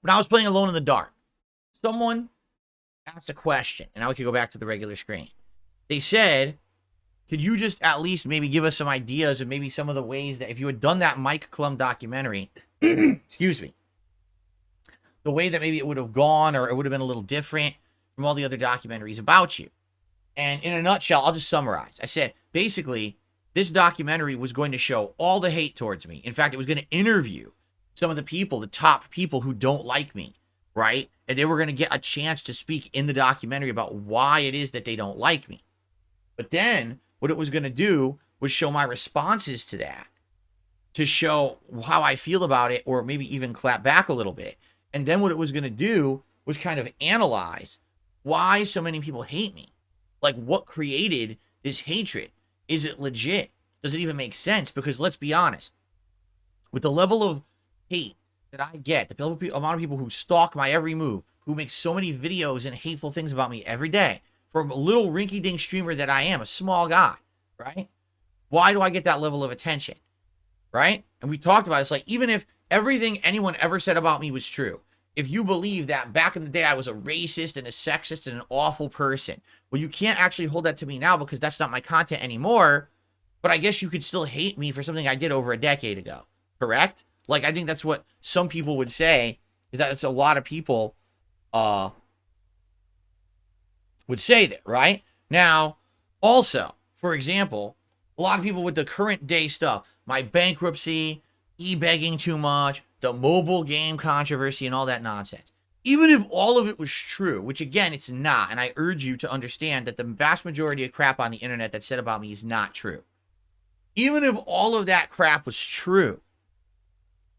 When I was playing Alone in the Dark, someone asked a question, and now we could go back to the regular screen. They said, could you just at least maybe give us some ideas of maybe some of the ways that if you had done that Mike Klum documentary, excuse me, the way that maybe it would have gone or it would have been a little different from all the other documentaries about you. And in a nutshell, I'll just summarize. I said, basically, this documentary was going to show all the hate towards me. In fact, it was going to interview some of the people, the top people who don't like me, right? And they were going to get a chance to speak in the documentary about why it is that they don't like me. But then what it was going to do was show my responses to that, to show how I feel about it, or maybe even clap back a little bit. And then what it was going to do was kind of analyze why so many people hate me. Like, what created this hatred? Is it legit? Does it even make sense? Because let's be honest, with the level of hate that I get, the amount of people who stalk my every move, who make so many videos and hateful things about me every day, for a little rinky-dink streamer that I am, a small guy, right? Why do I get that level of attention, right? And we talked about it. It's like, even if everything anyone ever said about me was true, if you believe that back in the day I was a racist and a sexist and an awful person, well, you can't actually hold that to me now because that's not my content anymore. But I guess you could still hate me for something I did over a decade ago, correct? Like, I think that's what some people would say, is that it's a lot of people would say that, right? Now, also, for example, a lot of people with the current day stuff, my bankruptcy, e-begging too much, the mobile game controversy, and all that nonsense. Even if all of it was true, which again, it's not, and I urge you to understand that the vast majority of crap on the internet that's said about me is not true. Even if all of that crap was true,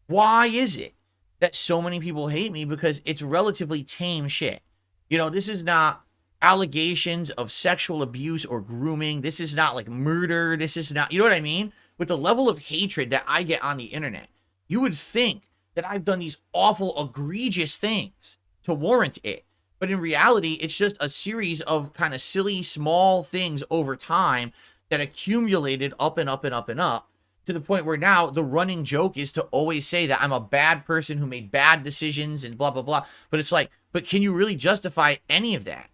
why is it that so many people hate me? Because it's relatively tame shit. You know, this is not allegations of sexual abuse or grooming. This is not like murder. This is not, you know what I mean? With the level of hatred that I get on the internet, you would think that I've done these awful, egregious things to warrant it. But in reality, it's just a series of kind of silly, small things over time that accumulated up and up and up and up to the point where now the running joke is to always say that I'm a bad person who made bad decisions and blah, blah, blah. But it's like, but can you really justify any of that?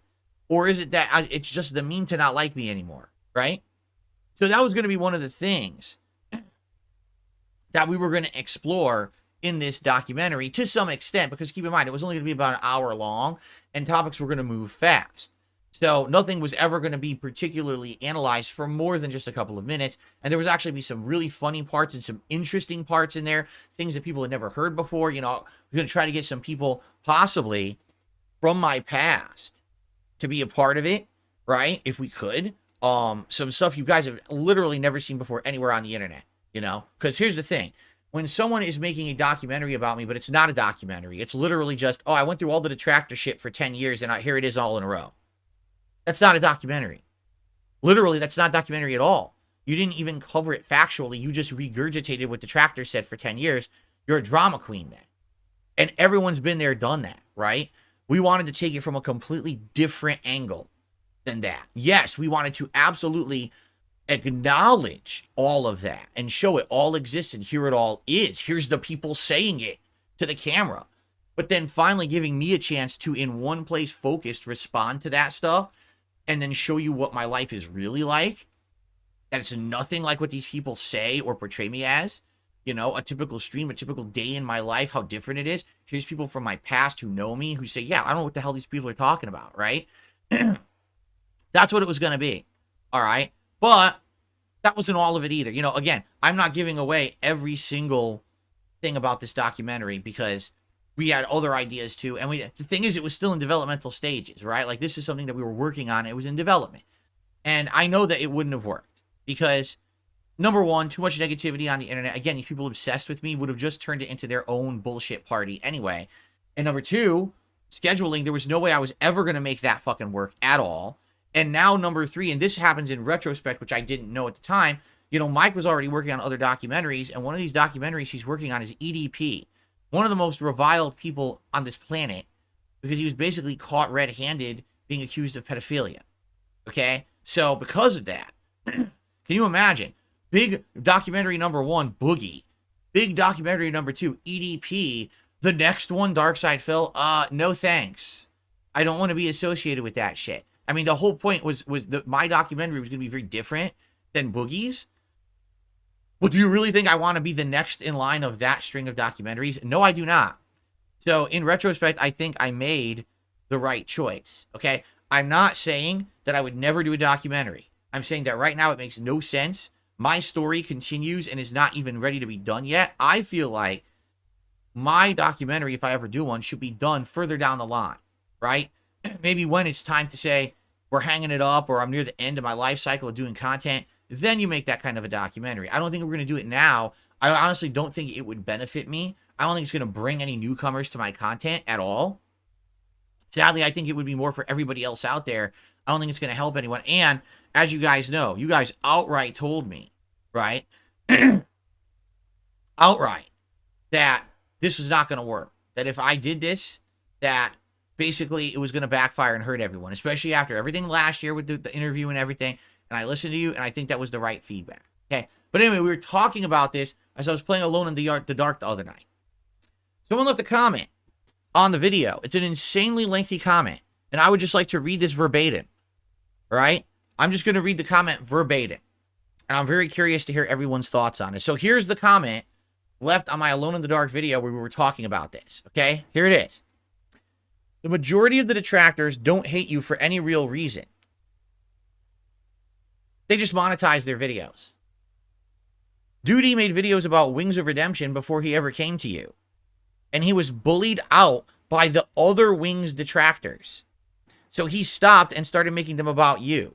Or is it that it's just the meme to not like me anymore, right? So that was going to be one of the things that we were going to explore in this documentary to some extent, because keep in mind, it was only going to be about an hour long and topics were going to move fast. So nothing was ever going to be particularly analyzed for more than just a couple of minutes. And there was actually be some really funny parts and some interesting parts in there, things that people had never heard before. You know, we're going to try to get some people possibly from my past to be a part of it, right? If we could. Some stuff you guys have literally never seen before anywhere on the internet, you know? Because here's the thing. When someone is making a documentary about me, but it's not a documentary, it's literally just, oh, I went through all the Detractor shit for 10 years and here it is all in a row. That's not a documentary. Literally, that's not a documentary at all. You didn't even cover it factually. You just regurgitated what Detractor said for 10 years. You're a drama queen then. And everyone's been there, done that, right? We wanted to take it from a completely different angle than that. Yes, we wanted to absolutely acknowledge all of that and show it all exists and here it all is. Here's the people saying it to the camera. But then finally giving me a chance to, in one place focused, respond to that stuff and then show you what my life is really like. That it's nothing like what these people say or portray me as. You know, a typical stream, a typical day in my life, how different it is. Here's people from my past who know me, who say, yeah, I don't know what the hell these people are talking about, right? That's what it was going to be, all right? But that wasn't all of it either. You know, again, I'm not giving away every single thing about this documentary because we had other ideas too. And the thing is, it was still in developmental stages, right? Like, this is something that we were working on. It was in development. And I know that it wouldn't have worked because, number one, too much negativity on the internet. Again, these people obsessed with me would have just turned it into their own bullshit party anyway. And number two, scheduling, there was no way I was ever going to make that fucking work at all. And now number three, and this happens in retrospect, which I didn't know at the time, you know, Mike was already working on other documentaries, and one of these documentaries he's working on is EDP, one of the most reviled people on this planet, because he was basically caught red-handed being accused of pedophilia. Okay? So because of that, can you imagine? Big documentary number one, Boogie. Big documentary number two, EDP, The next one, Dark Side Phil, no thanks. I don't want to be associated with that shit. I mean, the whole point was my documentary was going to be very different than Boogie's. But do you really think I want to be the next in line of that string of documentaries? No, I do not. So in retrospect, I think I made the right choice. Okay. I'm not saying that I would never do a documentary. I'm saying that right now it makes no sense. My story continues and is not even ready to be done yet. I feel like my documentary, if I ever do one, should be done further down the line, right? Maybe when it's time to say we're hanging it up or I'm near the end of my life cycle of doing content, then you make that kind of a documentary. I don't think we're going to do it now. I honestly don't think it would benefit me. I don't think it's going to bring any newcomers to my content at all. Sadly, I think it would be more for everybody else out there. I don't think it's going to help anyone. And as you guys know, you guys outright told me, right? Outright, that this was not going to work. That if I did this, that basically it was going to backfire and hurt everyone, especially after everything last year with the interview and everything. And I listened to you, and I think that was the right feedback. Okay. But anyway, we were talking about this as I was playing Alone in the Dark the other night. Someone left a comment on the video. It's an insanely lengthy comment. And I would just like to read this verbatim. Right? I'm just going to read the comment verbatim. And I'm very curious to hear everyone's thoughts on it. So here's the comment left on my Alone in the Dark video where we were talking about this. Okay? Here it is. The majority of the detractors don't hate you for any real reason. They just monetize their videos. Doody made videos about Wings of Redemption before he ever came to you. And he was bullied out by the other Wings detractors. So he stopped and started making them about you.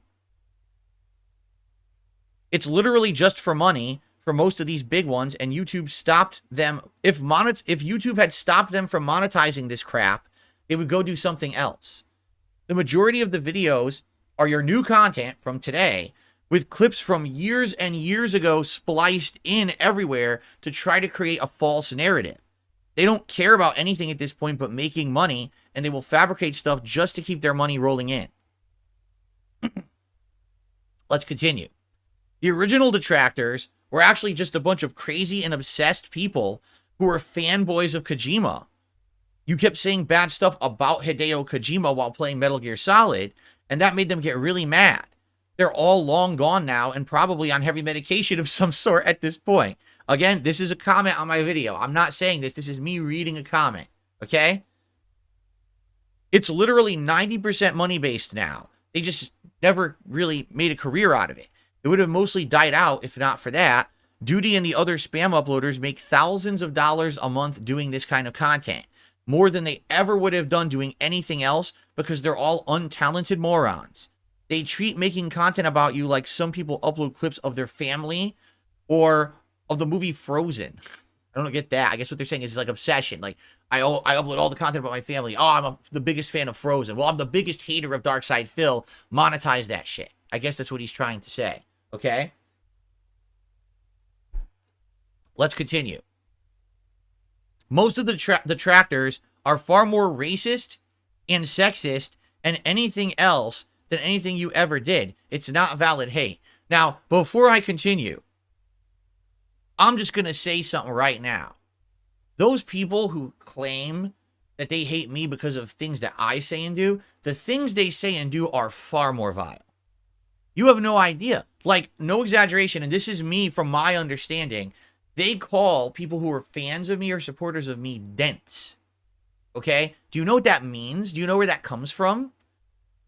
It's literally just for money for most of these big ones, and YouTube stopped them. If YouTube had stopped them from monetizing this crap, they would go do something else. The majority of the videos are your new content from today, with clips from years and years ago spliced in everywhere to try to create a false narrative. They don't care about anything at this point but making money, and they will fabricate stuff just to keep their money rolling in. Let's continue. The original detractors were actually just a bunch of crazy and obsessed people who were fanboys of Kojima. You kept saying bad stuff about Hideo Kojima while playing Metal Gear Solid, and that made them get really mad. They're all long gone now and probably on heavy medication of some sort at this point. Again, this is a comment on my video. I'm not saying this. This is me reading a comment. Okay? It's literally 90% money-based now. They just never really made a career out of it. It would have mostly died out if not for that. Doody and the other spam uploaders make thousands of dollars a month doing this kind of content. More than they ever would have done doing anything else because they're all untalented morons. They treat making content about you like some people upload clips of their family or of the movie Frozen. I don't get that. I guess what they're saying is like obsession. Like, I upload all the content about my family. Oh, I'm the biggest fan of Frozen. Well, I'm the biggest hater of Dark Side Phil. Monetize that shit. I guess that's what he's trying to say. Okay? Let's continue. Most of the detractors are far more racist and sexist and anything else than anything you ever did. It's not valid hate. Now, before I continue, I'm just going to say something right now. Those people who claim that they hate me because of things that I say and do, the things they say and do are far more vile. You have no idea. Like, no exaggeration, and this is me from my understanding. They call people who are fans of me or supporters of me dense. Okay? Do you know what that means? Do you know where that comes from?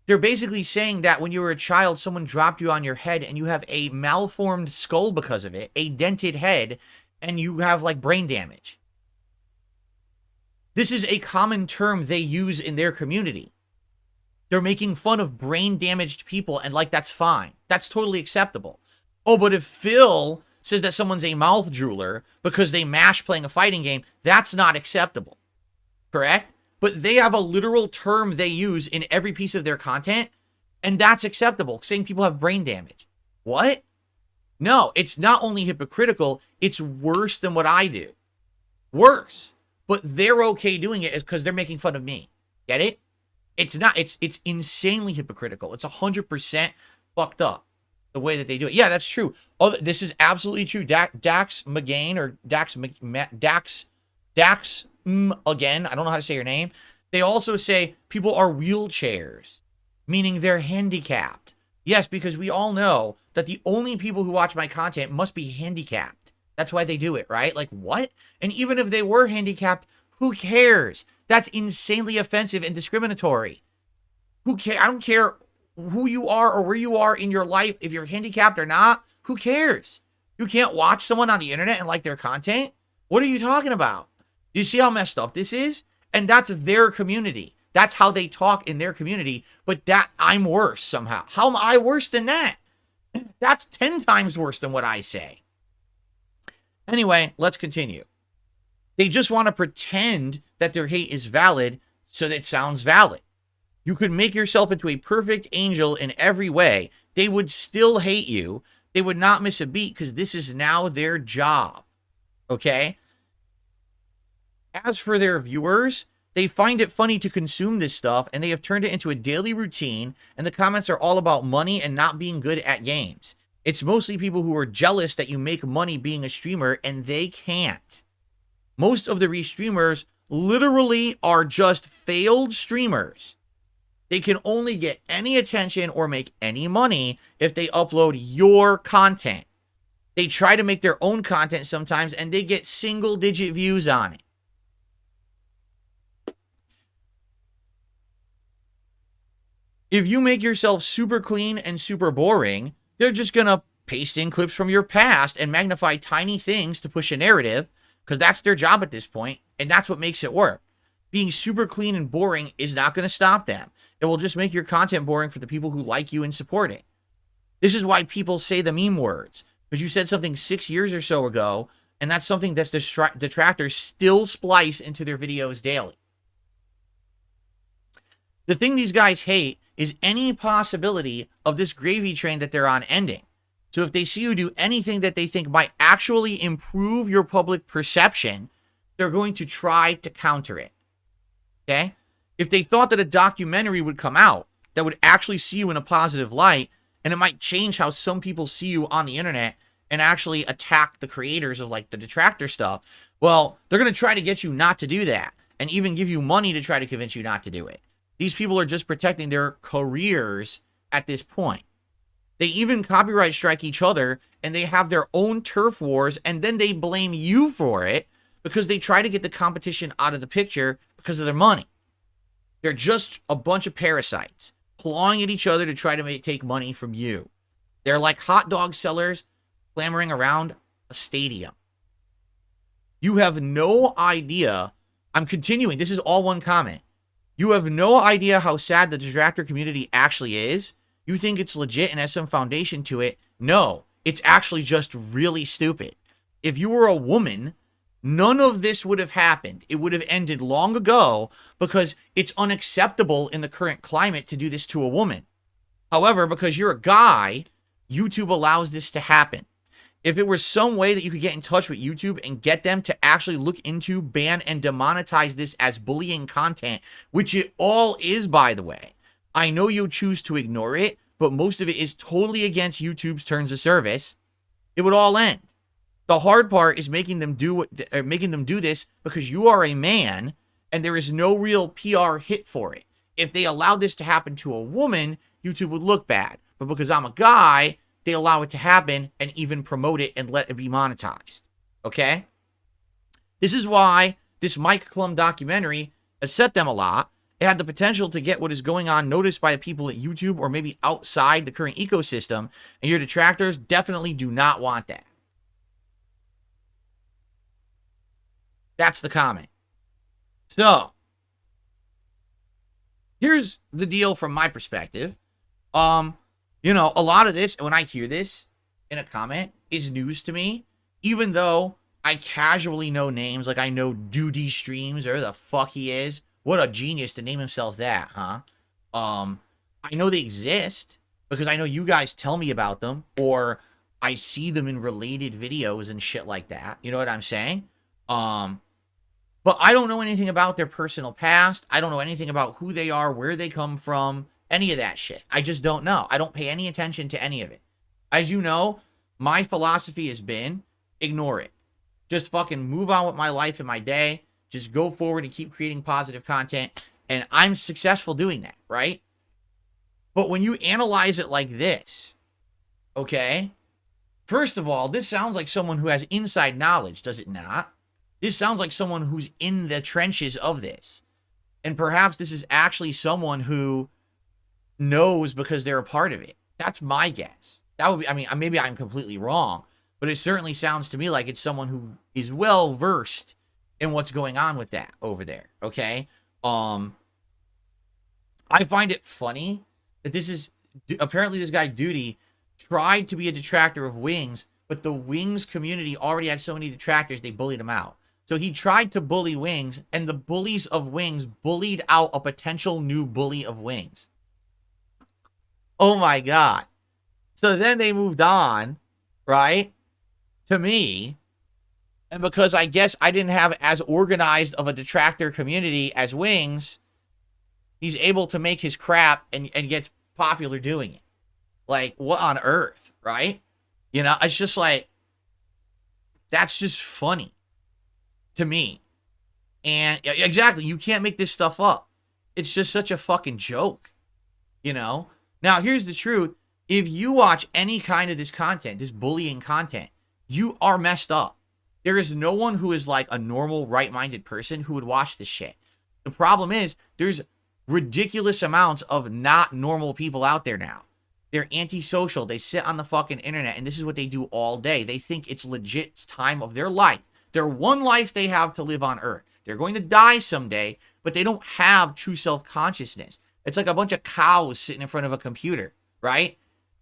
They're basically saying that when you were a child, someone dropped you on your head and you have a malformed skull because of it, a dented head, and you have like brain damage. This is a common term they use in their community. They're making fun of brain damaged people and like that's fine. That's totally acceptable. Oh, but if Phil says that someone's a mouth drooler because they mash playing a fighting game, that's not acceptable. Correct? But they have a literal term they use in every piece of their content, and that's acceptable, saying people have brain damage. What? No, it's not only hypocritical, it's worse than what I do. Worse. But they're okay doing it because they're making fun of me. Get it? It's not, it's insanely hypocritical. It's 100% fucked up, the way that they do it. Yeah, that's true. Oh, this is absolutely true. Dax McGain or Dax again, I don't know how to say your name. They also say people are wheelchairs, meaning they're handicapped. Yes, because we all know that the only people who watch my content must be handicapped. That's why they do it, right? Like, what? And even if they were handicapped, who cares? That's insanely offensive and discriminatory. Who cares? I don't care who you are or where you are in your life. If you're handicapped or not, who cares? You can't watch someone on the internet and like their content? What are you talking about? Do you see how messed up this is? And that's their community. That's how they talk in their community. But that I'm worse somehow. How am I worse than that? That's 10 times worse than what I say. Anyway, let's continue. They just want to pretend that their hate is valid so that it sounds valid. You could make yourself into a perfect angel in every way. They would still hate you. They would not miss a beat because this is now their job. Okay? As for their viewers, they find it funny to consume this stuff, and they have turned it into a daily routine, and the comments are all about money and not being good at games. It's mostly people who are jealous that you make money being a streamer, and they can't. Most of the restreamers literally are just failed streamers. They can only get any attention or make any money if they upload your content. They try to make their own content sometimes, and they get single-digit views on it. If you make yourself super clean and super boring, they're just going to paste in clips from your past and magnify tiny things to push a narrative, because that's their job at this point, and that's what makes it work. Being super clean and boring is not going to stop them. It will just make your content boring for the people who like you and support it. This is why people say the meme words, because you said something 6 years or so ago, and that's something that's detractors still splice into their videos daily. The thing these guys hate is any possibility of this gravy train that they're on ending. So if they see you do anything that they think might actually improve your public perception, they're going to try to counter it. Okay? If they thought that a documentary would come out that would actually see you in a positive light, and it might change how some people see you on the internet and actually attack the creators of like the detractor stuff, well, they're going to try to get you not to do that and even give you money to try to convince you not to do it. These people are just protecting their careers at this point. They even copyright strike each other, and they have their own turf wars, and then they blame you for it because they try to get the competition out of the picture because of their money. They're just a bunch of parasites clawing at each other to try to take money from you. They're like hot dog sellers clamoring around a stadium. You have no idea. I'm continuing. This is all one comment. You have no idea how sad the detractor community actually is. You think it's legit and has some foundation to it. No, it's actually just really stupid. If you were a woman, none of this would have happened. It would have ended long ago because it's unacceptable in the current climate to do this to a woman. However, because you're a guy, YouTube allows this to happen. If it was some way that you could get in touch with YouTube and get them to actually look into, ban, and demonetize this as bullying content, which it all is, by the way. I know you'll choose to ignore it, but most of it is totally against YouTube's terms of service. It would all end. The hard part is making them do this because you are a man and there is no real PR hit for it. If they allowed this to happen to a woman, YouTube would look bad. But because I'm a guy, they allow it to happen and even promote it and let it be monetized. Okay? This is why this Mike Klum documentary upset them a lot. It had the potential to get what is going on noticed by the people at YouTube or maybe outside the current ecosystem, and your detractors definitely do not want that. That's the comment. So, here's the deal from my perspective. You know, a lot of this, when I hear this in a comment, is news to me, even though I casually know names, like I know Doody streams, or who the fuck he is. What a genius to name himself that, huh? I know they exist because I know you guys tell me about them, or I see them in related videos and shit like that. You know what I'm saying? But I don't know anything about their personal past. I don't know anything about who they are, where they come from, any of that shit. I just don't know. I don't pay any attention to any of it. As you know, my philosophy has been, ignore it. Just fucking move on with my life and my day. just go forward and keep creating positive content. And I'm successful doing that, right? But when you analyze it like this, okay, first of all, this sounds like someone who has inside knowledge, does it not? This sounds like someone who's in the trenches of this. And perhaps this is actually someone who knows because they're a part of it. That's my guess. That would be, I mean, maybe I'm completely wrong, but it certainly sounds to me like it's someone who is well versed in what's going on with that over there, okay? I find it funny that this is, apparently this guy Doody tried to be a detractor of Wings, but the Wings community already had so many detractors, they bullied him out. So he tried to bully Wings, and the bullies of Wings bullied out a potential new bully of Wings. Oh my God. So then they moved on, right, to me. And because I guess I didn't have as organized of a detractor community as Wings, he's able to make his crap and gets popular doing it. Like, what on earth, right? You know, it's just like, that's just funny to me. And exactly, you can't make this stuff up. It's just such a fucking joke, you know? Now, here's the truth. If you watch any kind of this content, this bullying content, you are messed up. There is no one who is like a normal, right-minded person who would watch this shit. The problem is, there's ridiculous amounts of not normal people out there now. They're antisocial. They sit on the fucking internet, and this is what they do all day. They think it's legit time of their life. Their one life they have to live on Earth. They're going to die someday, but they don't have true self-consciousness. It's like a bunch of cows sitting in front of a computer, right?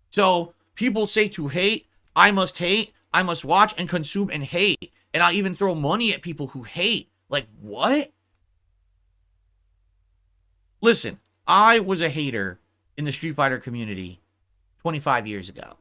So people say to hate, I must watch and consume and hate. And I'll even throw money at people who hate. Like, what? Listen, I was a hater in the Street Fighter community 25 years ago.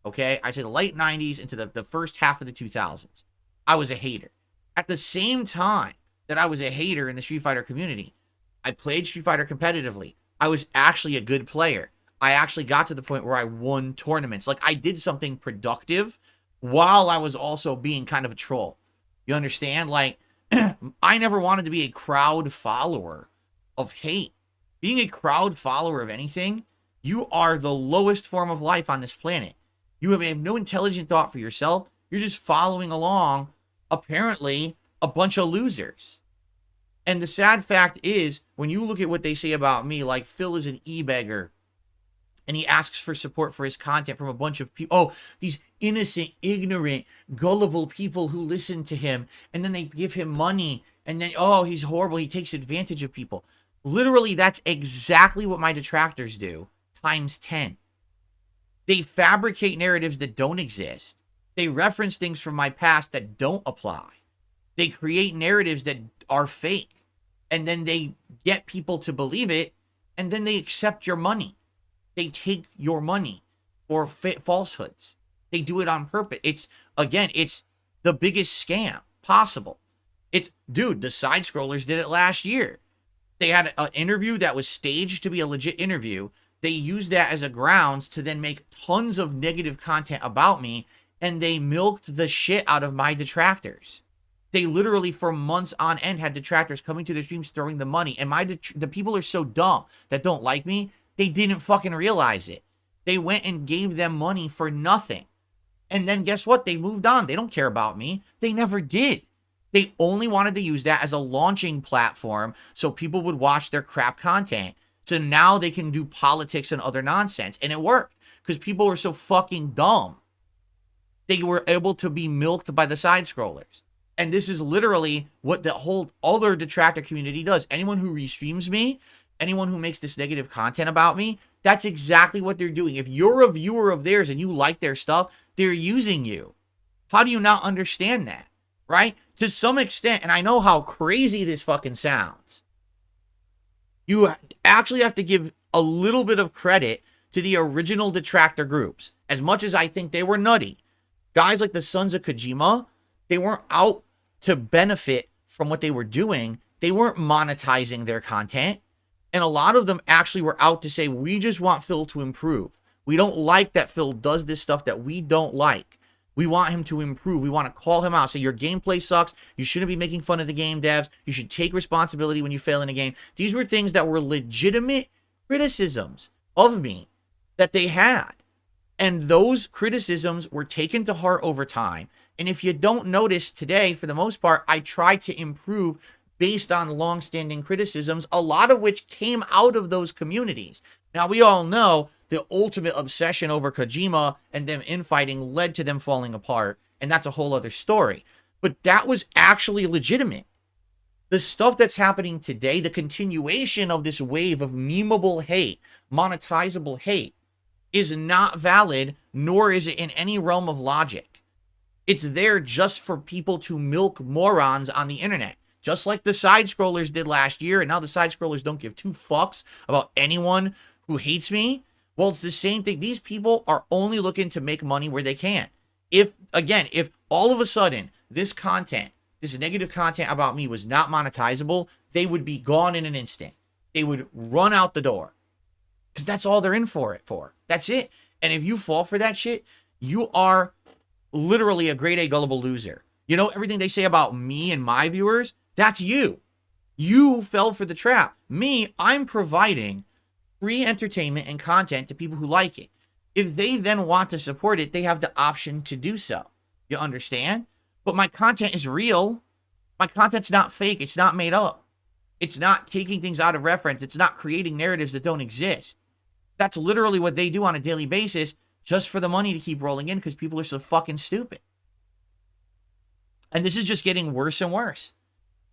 Okay? I say the late 90s into the first half of the 2000s. I was a hater. At the same time that I was a hater in the Street Fighter community, I played Street Fighter competitively. I was actually a good player. I actually got to the point where I won tournaments. Like, I did something productive while I was also being kind of a troll. You understand? Like, I never wanted to be a crowd follower of hate. Being a crowd follower of anything, you are the lowest form of life on this planet. You have no intelligent thought for yourself. You're just following along, apparently, a bunch of losers. And the sad fact is, when you look at what they say about me, like Phil is an e-beggar, and he asks for support for his content from a bunch of people. Oh, these innocent, ignorant, gullible people who listen to him, and then they give him money, and then, oh, he's horrible, he takes advantage of people. Literally, that's exactly what my detractors do, times 10. They fabricate narratives that don't exist. They reference things from my past that don't apply. They create narratives that are fake, and then they get people to believe it, and then they accept your money. They take your money for falsehoods. They do it on purpose. It's the biggest scam possible. Dude, the side scrollers did it last year. They had an interview that was staged to be a legit interview. They used that as a grounds to then make tons of negative content about me, and they milked the shit out of my detractors. They literally, for months on end, had detractors coming to their streams throwing the money. And the people are so dumb that don't like me, they didn't fucking realize it. They went and gave them money for nothing. And then guess what? They moved on. They don't care about me. They never did. They only wanted to use that as a launching platform so people would watch their crap content. So now they can do politics and other nonsense. And it worked because people were so fucking dumb. They were able to be milked by the side scrollers. And this is literally what the whole other detractor community does. Anyone who restreams me, anyone who makes this negative content about me, that's exactly what they're doing. If you're a viewer of theirs and you like their stuff, they're using you. How do you not understand that? Right? To some extent, and I know how crazy this fucking sounds, you actually have to give a little bit of credit to the original detractor groups. As much as I think they were nutty. Guys like the Sons of Kojima, they weren't out to benefit from what they were doing. They weren't monetizing their content. And a lot of them actually were out to say, we just want Phil to improve. We don't like that Phil does this stuff that we don't like. We want him to improve. We want to call him out. Say, your gameplay sucks. You shouldn't be making fun of the game devs. You should take responsibility when you fail in a game. These were things that were legitimate criticisms of me that they had. And those criticisms were taken to heart over time. And if you don't notice today, for the most part, I try to improve based on long-standing criticisms, a lot of which came out of those communities. Now, we all know the ultimate obsession over Kojima and them infighting led to them falling apart, and that's a whole other story. But that was actually legitimate. The stuff that's happening today, the continuation of this wave of memeable hate, monetizable hate, is not valid, nor is it in any realm of logic. It's there just for people to milk morons on the internet. Just like the side-scrollers did last year, and now the side-scrollers don't give two fucks about anyone who hates me. Well, it's the same thing. These people are only looking to make money where they can. If all of a sudden this content, this negative content about me was not monetizable, they would be gone in an instant. They would run out the door. Because that's all they're in for it for. That's it. And if you fall for that shit, you are literally a grade A gullible loser. You know, everything they say about me and my viewers, that's you. You fell for the trap. Me, I'm providing free entertainment and content to people who like it. If they then want to support it, they have the option to do so. You understand? But my content is real. My content's not fake. It's not made up. It's not taking things out of reference. It's not creating narratives that don't exist. That's literally what they do on a daily basis just for the money to keep rolling in because people are so fucking stupid. And this is just getting worse and worse.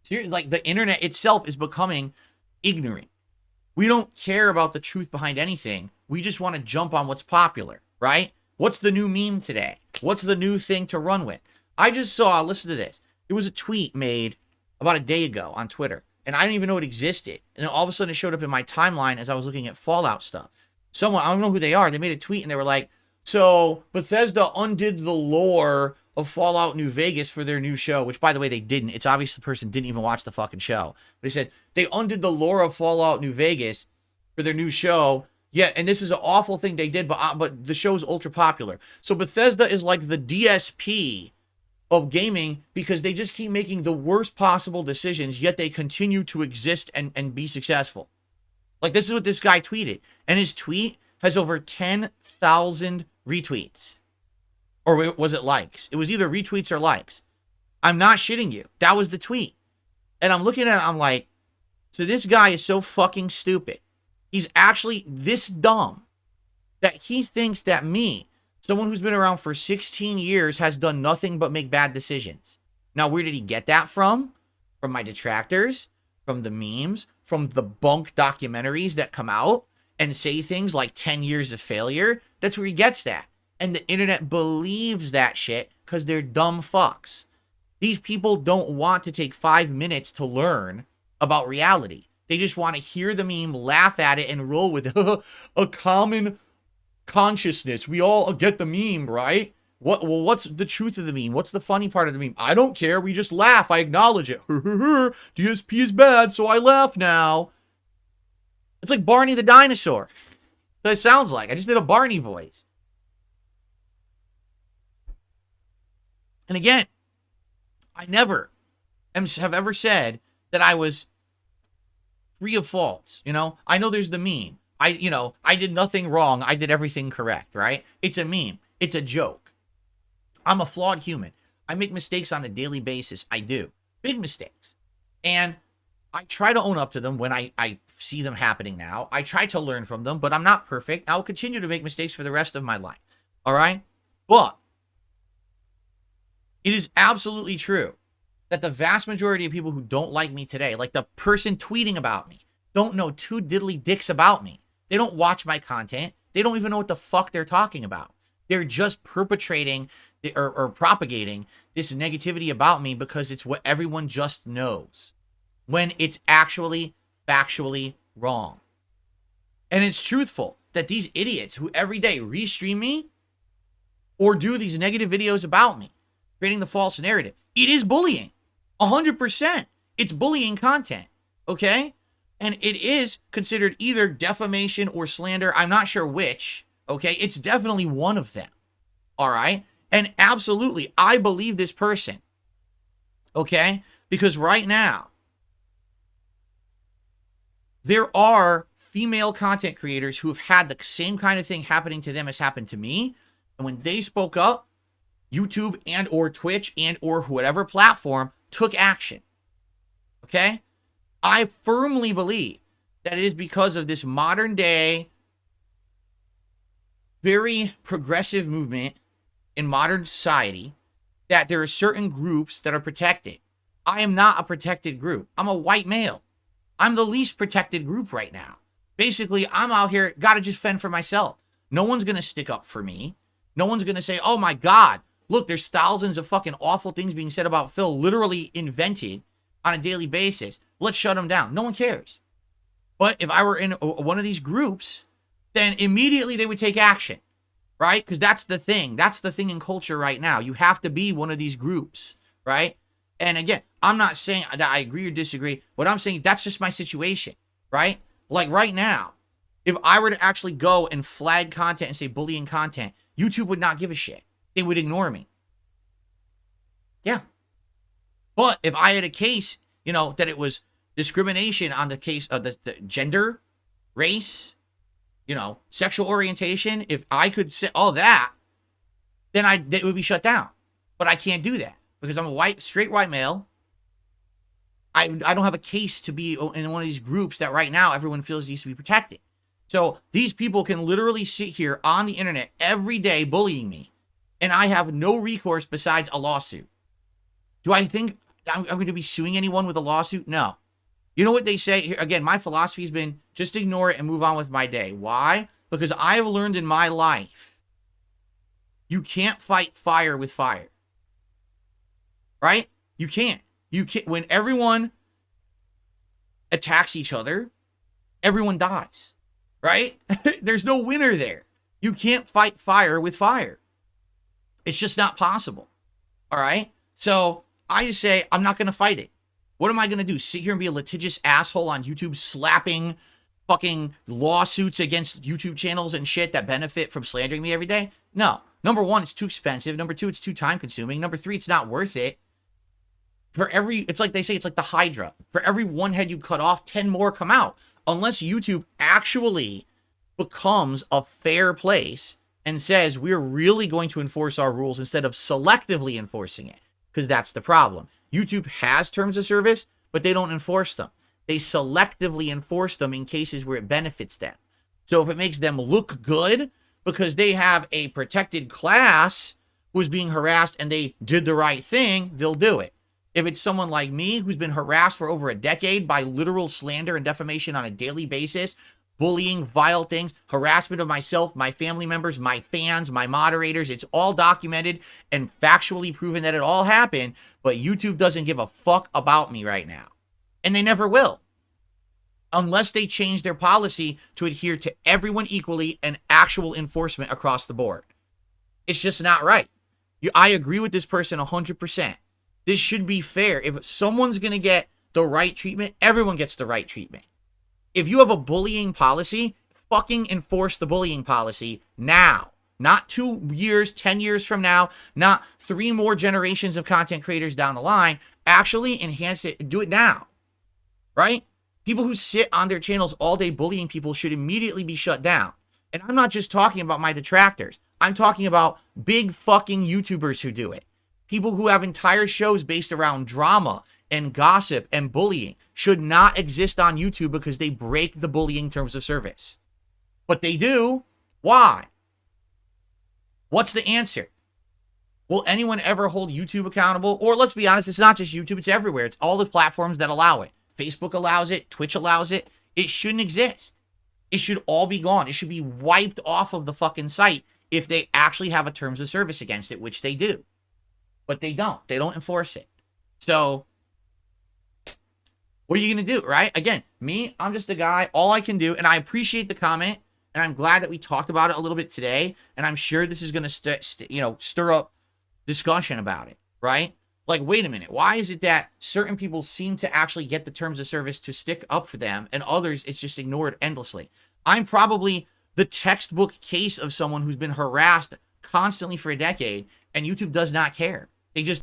Seriously, like the internet itself is becoming ignorant. We don't care about the truth behind anything. We just want to jump on what's popular, right? What's the new meme today? What's the new thing to run with? I just saw, listen to this. There was a tweet made about a day ago on Twitter, and I didn't even know it existed. And then all of a sudden it showed up in my timeline as I was looking at Fallout stuff. Someone, I don't know who they are, they made a tweet and they were like, so Bethesda undid the lore of Fallout New Vegas for their new show, which, by the way, they didn't. It's obvious the person didn't even watch the fucking show. But he said, they undid the lore of Fallout New Vegas for their new show. Yeah, and this is an awful thing they did, but the show's ultra popular. So Bethesda is like the DSP of gaming because they just keep making the worst possible decisions, yet they continue to exist and be successful. Like, this is what this guy tweeted. And his tweet has over 10,000 retweets. Or was it likes? It was either retweets or likes. I'm not shitting you. That was the tweet. And I'm looking at it, I'm like, so this guy is so fucking stupid. He's actually this dumb that he thinks that me, someone who's been around for 16 years, has done nothing but make bad decisions. Now, where did he get that from? From my detractors, from the memes, from the bunk documentaries that come out and say things like 10 years of failure. That's where he gets that. And the internet believes that shit because they're dumb fucks. These people don't want to take 5 minutes to learn about reality. They just want to hear the meme, laugh at it, and roll with it. A common consciousness. We all get the meme, right? What's the truth of the meme? What's the funny part of the meme? I don't care. We just laugh. I acknowledge it. DSP is bad, so I laugh now. It's like Barney the dinosaur. That sounds like. I just did a Barney voice. And again, I never have ever said that I was free of faults. You know, I know there's the meme. I did nothing wrong. I did everything correct, right? It's a meme. It's a joke. I'm a flawed human. I make mistakes on a daily basis. I do. Big mistakes. And I try to own up to them when I see them happening now. I try to learn from them, but I'm not perfect. I'll continue to make mistakes for the rest of my life. All right? But it is absolutely true that the vast majority of people who don't like me today, like the person tweeting about me, don't know two diddly dicks about me. They don't watch my content. They don't even know what the fuck they're talking about. They're just perpetrating or propagating this negativity about me because it's what everyone just knows, when it's actually factually wrong. And it's truthful that these idiots who every day restream me or do these negative videos about me, creating the false narrative, it is bullying. 100%. It's bullying content. Okay? And it is considered either defamation or slander. I'm not sure which. Okay? It's definitely one of them. All right? And absolutely, I believe this person. Okay? Because right now, there are female content creators who have had the same kind of thing happening to them as happened to me. And when they spoke up, YouTube and or Twitch and or whatever platform took action. Okay? I firmly believe that it is because of this modern day, very progressive movement in modern society that there are certain groups that are protected. I am not a protected group. I'm a white male. I'm the least protected group right now. Basically, I'm out here, gotta just fend for myself. No one's gonna stick up for me. No one's gonna say, oh my God, look, there's thousands of fucking awful things being said about Phil, literally invented on a daily basis. Let's shut him down. No one cares. But if I were in one of these groups, then immediately they would take action, right? Because that's the thing. That's the thing in culture right now. You have to be one of these groups, right? And again, I'm not saying that I agree or disagree. What I'm saying, that's just my situation, right? Like right now, if I were to actually go and flag content and say bullying content, YouTube would not give a shit. They would ignore me. Yeah. But if I had a case, you know, that it was discrimination on the case of the gender, race, you know, sexual orientation, if I could say all that, then it would be shut down. But I can't do that because I'm a straight white male. I don't have a case to be in one of these groups that right now everyone feels needs to be protected. So these people can literally sit here on the internet every day bullying me, and I have no recourse besides a lawsuit. Do I think I'm going to be suing anyone with a lawsuit? No. You know what they say here? Again, my philosophy has been just ignore it and move on with my day. Why? Because I've learned in my life, you can't fight fire with fire. Right? You can't. You can't. When everyone attacks each other, everyone dies. Right? There's no winner there. You can't fight fire with fire. It's just not possible. All right? So I just say, I'm not going to fight it. What am I going to do? Sit here and be a litigious asshole on YouTube slapping fucking lawsuits against YouTube channels and shit that benefit from slandering me every day? No. Number one, it's too expensive. Number two, it's too time consuming. Number three, it's not worth it. It's like they say, it's like the Hydra. For every one head you cut off, 10 more come out. Unless YouTube actually becomes a fair place and says, we're really going to enforce our rules instead of selectively enforcing it. Because that's the problem. YouTube has terms of service, but they don't enforce them. They selectively enforce them in cases where it benefits them. So if it makes them look good because they have a protected class who's being harassed and they did the right thing, they'll do it. If it's someone like me who's been harassed for over a decade by literal slander and defamation on a daily basis, bullying, vile things, harassment of myself, my family members, my fans, my moderators, it's all documented and factually proven that it all happened, but YouTube doesn't give a fuck about me right now. And they never will. Unless they change their policy to adhere to everyone equally and actual enforcement across the board. It's just not right. I agree with this person 100%. This should be fair. If someone's going to get the right treatment, everyone gets the right treatment. If you have a bullying policy, fucking enforce the bullying policy now. Not 2 years, 10 years from now, not 3 more generations of content creators down the line. Actually enhance it. Do it now. Right? People who sit on their channels all day bullying people should immediately be shut down. And I'm not just talking about my detractors. I'm talking about big fucking YouTubers who do it. People who have entire shows based around drama and gossip and bullying should not exist on YouTube because they break the bullying terms of service. But they do. Why? What's the answer? Will anyone ever hold YouTube accountable? Or let's be honest, it's not just YouTube, it's everywhere. It's all the platforms that allow it. Facebook allows it, Twitch allows it. It shouldn't exist. It should all be gone. It should be wiped off of the fucking site if they actually have a terms of service against it, which they do. But they don't. They don't enforce it. So what are you going to do, right? Again, me, I'm just a guy. All I can do, and I appreciate the comment, and I'm glad that we talked about it a little bit today, and I'm sure this is going to stir up discussion about it, right? Like, wait a minute. Why is it that certain people seem to actually get the terms of service to stick up for them, and others, it's just ignored endlessly? I'm probably the textbook case of someone who's been harassed constantly for a decade, And YouTube does not care. They just